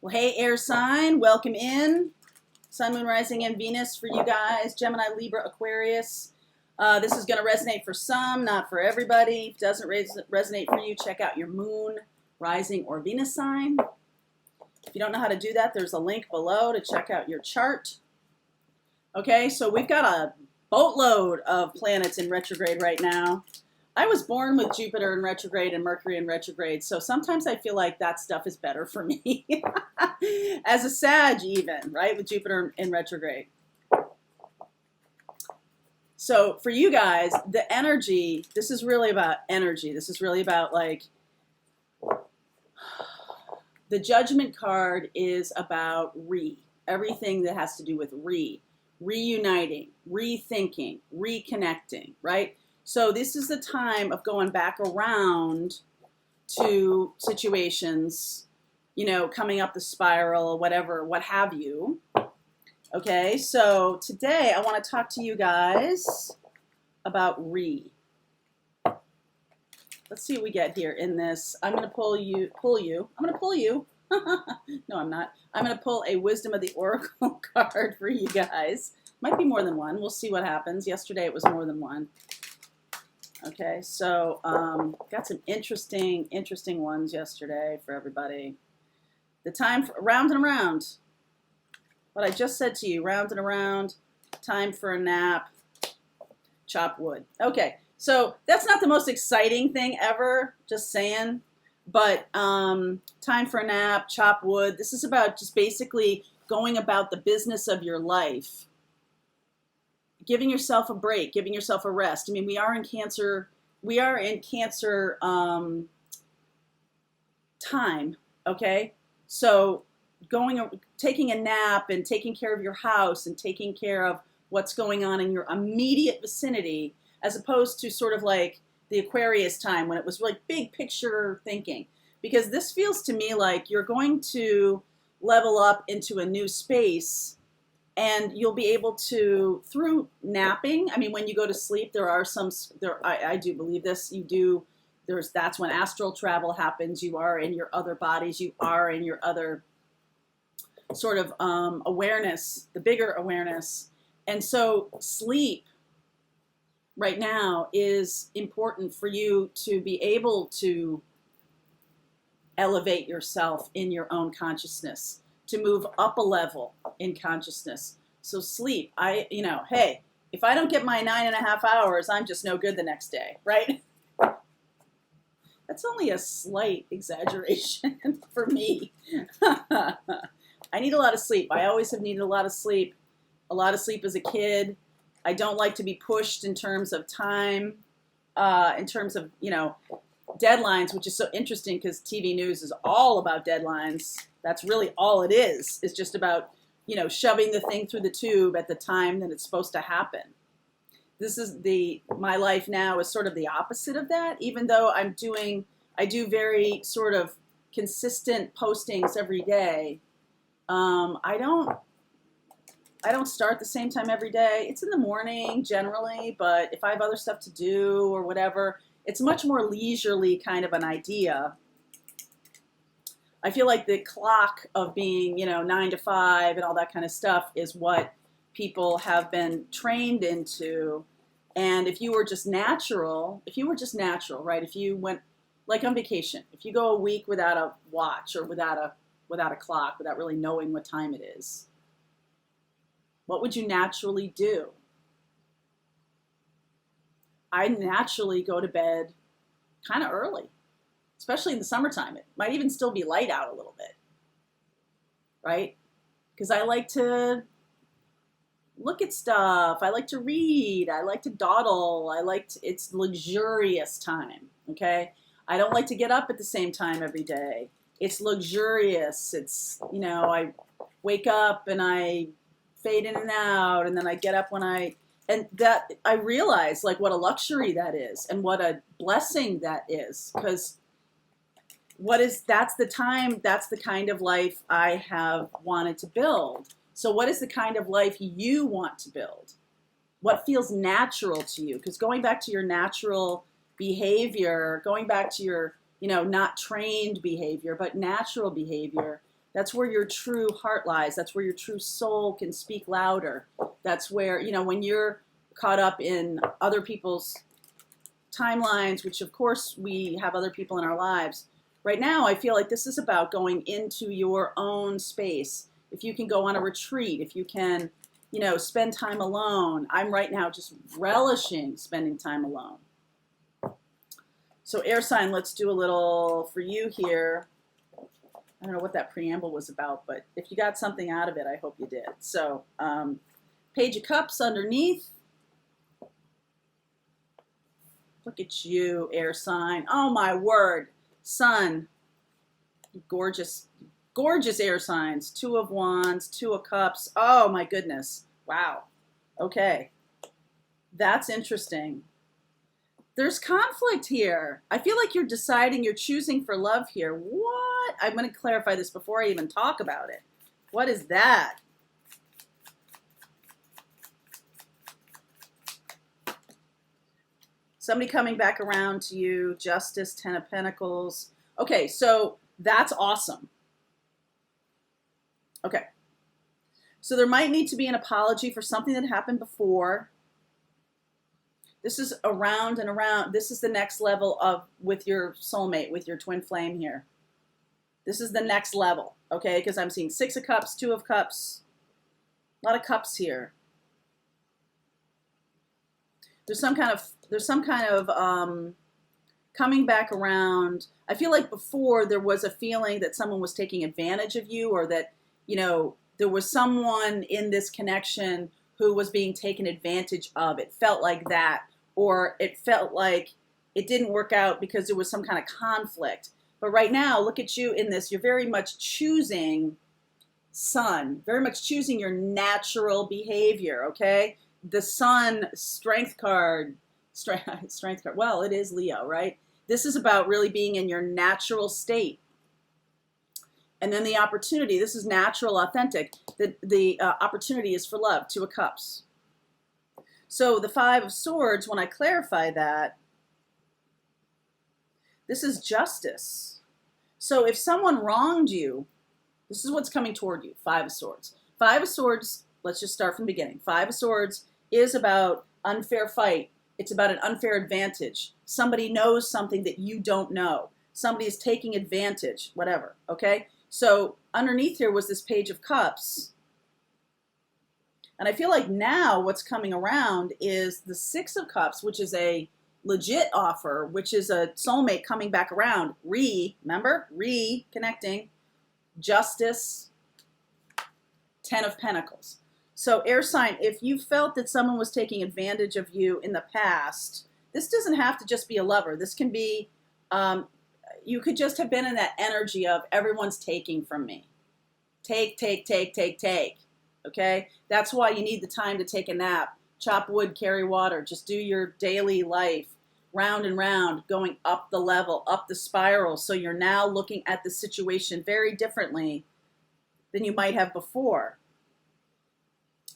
Well, hey, air sign, welcome in. Sun, Moon, Rising, and Venus for you guys. Gemini, Libra, Aquarius. This is going to resonate for some, not for everybody. If it doesn't resonate for you, check out your Moon, Rising, or Venus sign. If you don't know how to do that, there's a link below to check out your chart. Okay, so we've got a boatload of planets in retrograde right now. I was born with Jupiter in retrograde and Mercury in retrograde, so sometimes I feel like that stuff is better for me. As a Sag even, right, with Jupiter in retrograde. So for you guys, the energy, this is really about energy. This is really about like, the Judgment card is about everything that has to do with reuniting, rethinking, reconnecting, right? So this is the time of going back around to situations, you know, coming up the spiral, whatever, what have you. Okay, so today I want to talk to you guys about Let's see what we get here in this. I'm going to pull you. I'm going to pull you. No, I'm not. I'm going to pull a Wisdom of the Oracle card for you guys. Might be more than one. We'll see what happens. Yesterday it was more than one. Okay, so got some interesting ones yesterday for everybody. The time for round and around. What I just said to you, round and around, time for a nap, chop wood. Okay, so that's not the most exciting thing ever, just saying. But time for a nap, chop wood. This is about just basically going about the business of your life. Giving yourself a break, giving yourself a rest. I mean, we are in Cancer time, okay? So taking a nap and taking care of your house and taking care of what's going on in your immediate vicinity, as opposed to sort of like the Aquarius time when it was like big picture thinking. Because this feels to me like you're going to level up into a new space. And you'll be able to, through napping, I mean, when you go to sleep, there are some, I do believe this, that's when astral travel happens. You are in your other bodies. You are in your other sort of awareness, the bigger awareness. And so sleep right now is important for you to be able to elevate yourself in your own consciousness, to move up a level in consciousness. So sleep, hey, if I don't get my 9.5 hours, I'm just no good the next day, right? That's only a slight exaggeration for me. I need a lot of sleep. I always have needed a lot of sleep as a kid. I don't like to be pushed in terms of time, in terms of, deadlines, which is so interesting because TV news is all about deadlines. That's really all it is just about, shoving the thing through the tube at the time that it's supposed to happen. This is my life now is sort of the opposite of that, even though I do very sort of consistent postings every day. I don't start the same time every day. It's in the morning generally, but if I have other stuff to do or whatever, it's much more leisurely kind of an idea. I feel like the clock of being, 9 to 5 and all that kind of stuff is what people have been trained into. And if you were just natural, right? If you went like on vacation, if you go a week without a watch or without a clock, without really knowing what time it is, what would you naturally do? I naturally go to bed kind of early, especially in the summertime. It might even still be light out a little bit, right? Because I like to look at stuff. I like to read. I like to dawdle. It's luxurious time, okay? I don't like to get up at the same time every day. It's luxurious. It's, I wake up and I fade in and out, and then I get up and that I realize like what a luxury that is and what a blessing that is, because that's the kind of life I have wanted to build. So what is the kind of life you want to build? What feels natural to you? Because going back to your natural behavior, going back to your, not trained behavior, but natural behavior, That's where your true heart lies. That's where your true soul can speak louder. That's where, you know, when you're caught up in other people's timelines, which of course we have other people in our lives. Right now, I feel like this is about going into your own space. If you can go on a retreat, if you can, you know, spend time alone. I'm right now just relishing spending time alone. So air sign, let's do a little for you here. I don't know what that preamble was about, but if you got something out of it, I hope you did. So Page of Cups underneath. Look at you, air sign. Oh my word. Sun. Gorgeous, gorgeous air signs. Two of Wands, Two of Cups. Oh my goodness. Wow. Okay. That's interesting. There's conflict here. I feel like you're deciding, you're choosing for love here. What? I'm going to clarify this before I even talk about it. What is that? Somebody coming back around to you, Justice, Ten of Pentacles. Okay, so that's awesome. Okay. So there might need to be an apology for something that happened before. This is around and around. This is the next level of with your soulmate, with your twin flame here. This is the next level, okay? Because I'm seeing Six of Cups, Two of Cups, a lot of cups here. There's some kind of coming back around. I feel like before there was a feeling that someone was taking advantage of you, or that, you know, there was someone in this connection who was being taken advantage of. It felt like that. Or it felt like it didn't work out because there was some kind of conflict. But right now, look at you in this. You're very much choosing Sun, very much choosing your natural behavior, okay? The Sun strength card, strength card. Well, it is Leo, right? This is about really being in your natural state. And then the opportunity, this is natural, authentic. The opportunity is for love, Two of Cups. So the Five of Swords, when I clarify that, this is justice. So if someone wronged you, this is what's coming toward you, Five of Swords. Five of Swords, let's just start from the beginning. Five of Swords is about unfair fight. It's about an unfair advantage. Somebody knows something that you don't know. Somebody is taking advantage, whatever, okay? So underneath here was this Page of Cups. And I feel like now what's coming around is the Six of Cups, which is a legit offer, which is a soulmate coming back around. Remember? Reconnecting. Justice. Ten of Pentacles. So air sign, if you felt that someone was taking advantage of you in the past, this doesn't have to just be a lover. This can be, you could just have been in that energy of everyone's taking from me. Take, take, take, take, take. Okay? That's why you need the time to take a nap, chop wood, carry water, just do your daily life, round and round, going up the level, up the spiral. So you're now looking at the situation very differently than you might have before.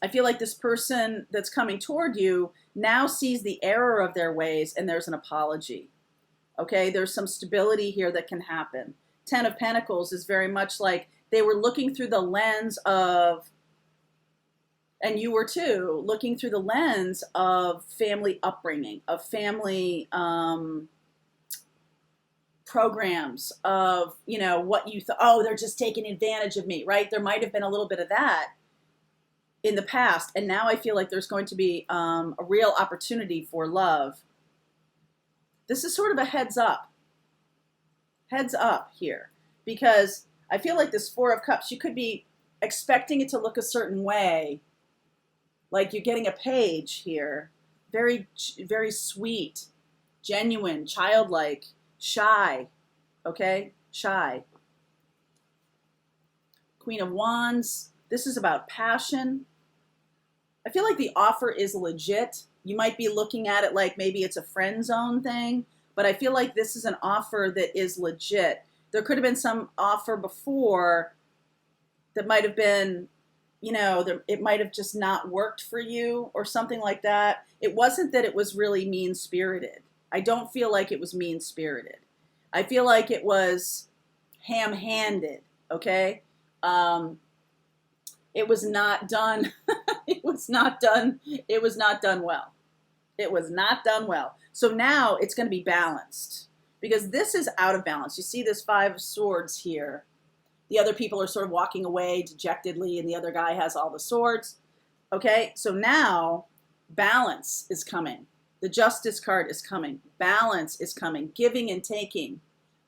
I feel like this person that's coming toward you now sees the error of their ways, and there's an apology. Okay? There's some stability here that can happen. Ten of Pentacles is very much like they were looking through the lens of, and you were too, looking through the lens of family upbringing, of family programs, of, you know, what you thought, oh, they're just taking advantage of me, right? There might have been a little bit of that in the past. And now I feel like there's going to be a real opportunity for love. This is sort of a heads up here, because I feel like this Four of Cups, you could be expecting it to look a certain way. Like you're getting a page here, very, very sweet, genuine, childlike, shy, okay? Shy. Queen of Wands, this is about passion. I feel like the offer is legit. You might be looking at it like maybe it's a friend zone thing, but I feel like this is an offer that is legit. There could have been some offer before that might have been, you know, it might have just not worked for you or something like that. It wasn't that it was really mean-spirited. I don't feel like it was mean-spirited. I feel like it was ham-handed, okay? It was not done. It was not done. It was not done well. It was not done well. So now it's going to be balanced because this is out of balance. You see this Five of Swords here. The other people are sort of walking away dejectedly, and the other guy has all the swords. Okay, so now balance is coming. The Justice card is coming. Balance is coming. Giving and taking.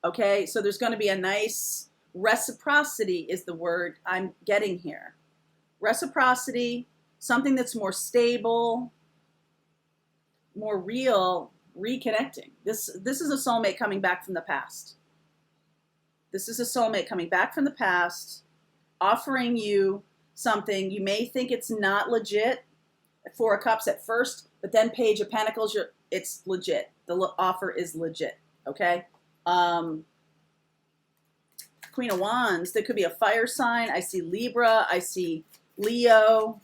Okay, so there's going to be a nice reciprocity is the word I'm getting here. Reciprocity, something that's more stable, more real, reconnecting. This is a soulmate coming back from the past. This is a soulmate coming back from the past, offering you something. You may think it's not legit, Four of Cups at first, but then Page of Pentacles, it's legit. The offer is legit, okay? Queen of Wands, there could be a fire sign. I see Libra, I see Leo.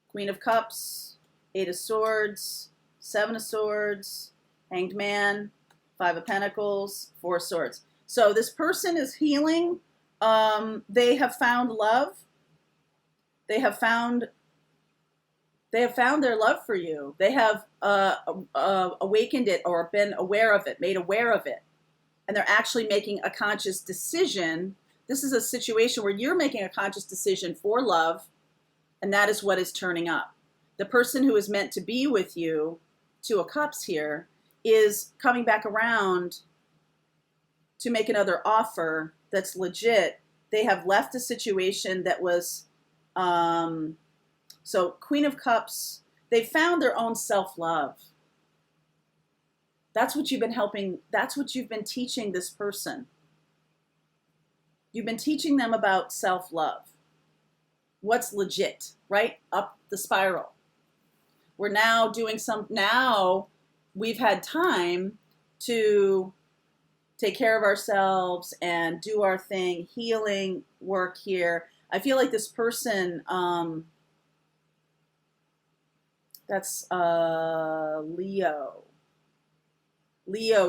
Queen of Cups, Eight of Swords, Seven of Swords, Hanged Man, Five of Pentacles, Four of Swords. So this person is healing. They have found love. They have found their love for you. They have awakened it or been aware of it, made aware of it. And they're actually making a conscious decision. This is a situation where you're making a conscious decision for love, and that is what is turning up. The person who is meant to be with you, Two of Cups here, is coming back around to make another offer that's legit. They have left a situation that was, so Queen of Cups, they found their own self-love. That's what you've been helping, that's what you've been teaching this person. You've been teaching them about self-love. What's legit, right? Up the spiral. We're now doing now we've had time to take care of ourselves and do our thing, healing work here. I feel like this person, that's Leo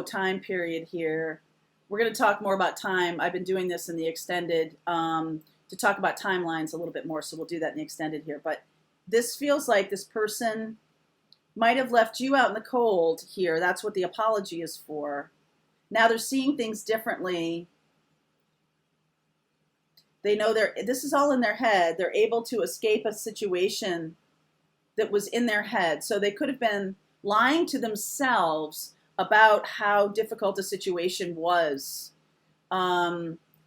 time period here. We're going to talk more about time. I've been doing this in the extended to talk about timelines a little bit more, so we'll do that in the extended here. But this feels like this person might have left you out in the cold here. That's what the apology is for. Now they're seeing things differently. They know this is all in their head. They're able to escape a situation that was in their head. So they could have been lying to themselves about how difficult a situation was.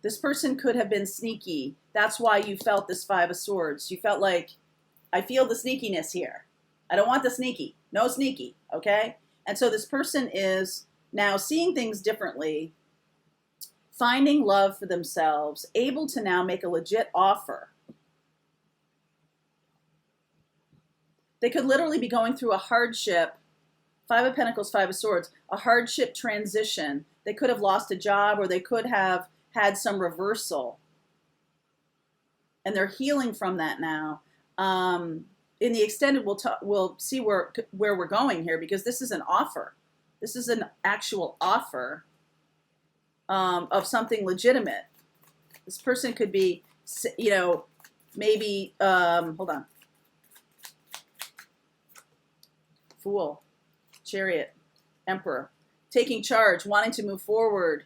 This person could have been sneaky. That's why you felt this Five of Swords. You felt like, I feel the sneakiness here. I don't want the sneaky. No sneaky, okay? And so this person is now seeing things differently, finding love for themselves, able to now make a legit offer. They could literally be going through a hardship, Five of Pentacles, Five of Swords, a hardship transition. They could have lost a job, or they could have had some reversal. And they're healing from that now. In the extended, we'll see where we're going here, because this is an offer. This is an actual offer of something legitimate. This person could be, maybe, hold on. Fool, Chariot, Emperor, taking charge, wanting to move forward.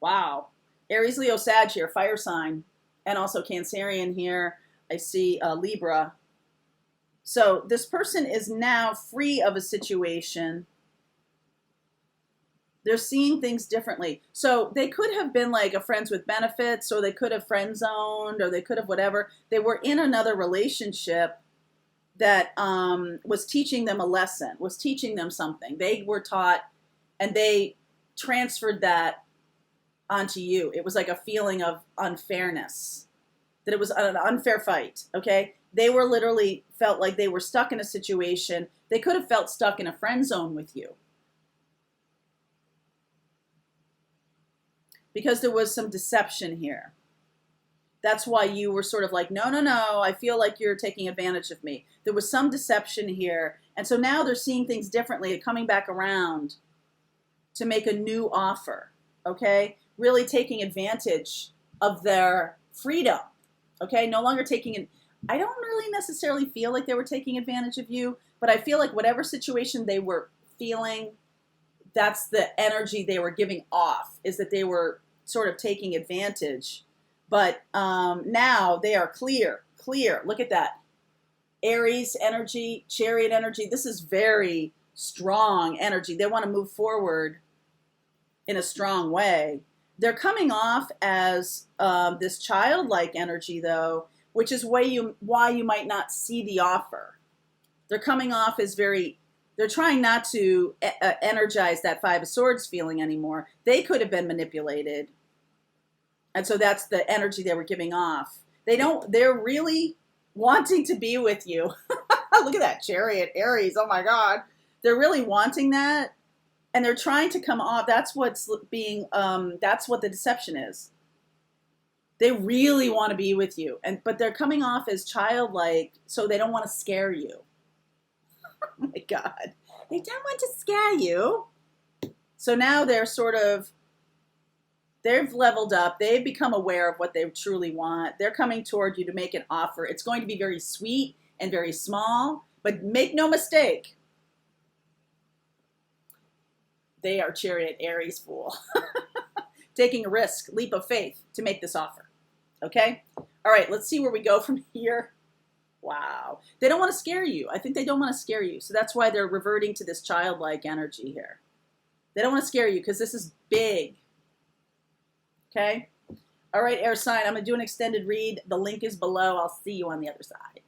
Wow. Aries, Leo, Sag here, fire sign, and also Cancerian here. I see Libra. So this person is now free of a situation. They're seeing things differently. So they could have been like a friends with benefits, or they could have friend zoned, or they could have whatever. They were in another relationship that was teaching them a lesson, was teaching them something. They were taught, and they transferred that onto you. It was like a feeling of unfairness, that it was an unfair fight, okay? They were literally felt like they were stuck in a situation. They could have felt stuck in a friend zone with you, because there was some deception here. That's why you were sort of like, no, I feel like you're taking advantage of me. There was some deception here. And so now they're seeing things differently, coming back around to make a new offer. okay? Really taking advantage of their freedom, okay? No longer taking it. I don't really necessarily feel like they were taking advantage of you, but I feel like whatever situation they were feeling, that's the energy they were giving off, is that they were sort of taking advantage. But now they are clear. Look at that. Aries energy, Chariot energy. This is very strong energy. They want to move forward in a strong way. They're coming off as this childlike energy, though, which is why you might not see the offer. They're coming off as they're trying not to energize that Five of Swords feeling anymore. They could have been manipulated. And so that's the energy they were giving off. They're really wanting to be with you. Look at that, Chariot, Aries, oh my God. They're really wanting that. And they're trying to come off. That's what the deception is. They really want to be with you. But they're coming off as childlike, so they don't want to scare you. Oh my God. They don't want to scare you. So now they've leveled up. They've become aware of what they truly want. They're coming toward you to make an offer. It's going to be very sweet and very small, but make no mistake, they are Chariot, Aries, Fool. Taking a risk, leap of faith to make this offer. Okay? All right, let's see where we go from here. Wow. They don't want to scare you. I think they don't want to scare you. So that's why they're reverting to this childlike energy here. They don't want to scare you because this is big. Okay? All right, air sign, I'm going to do an extended read. The link is below. I'll see you on the other side.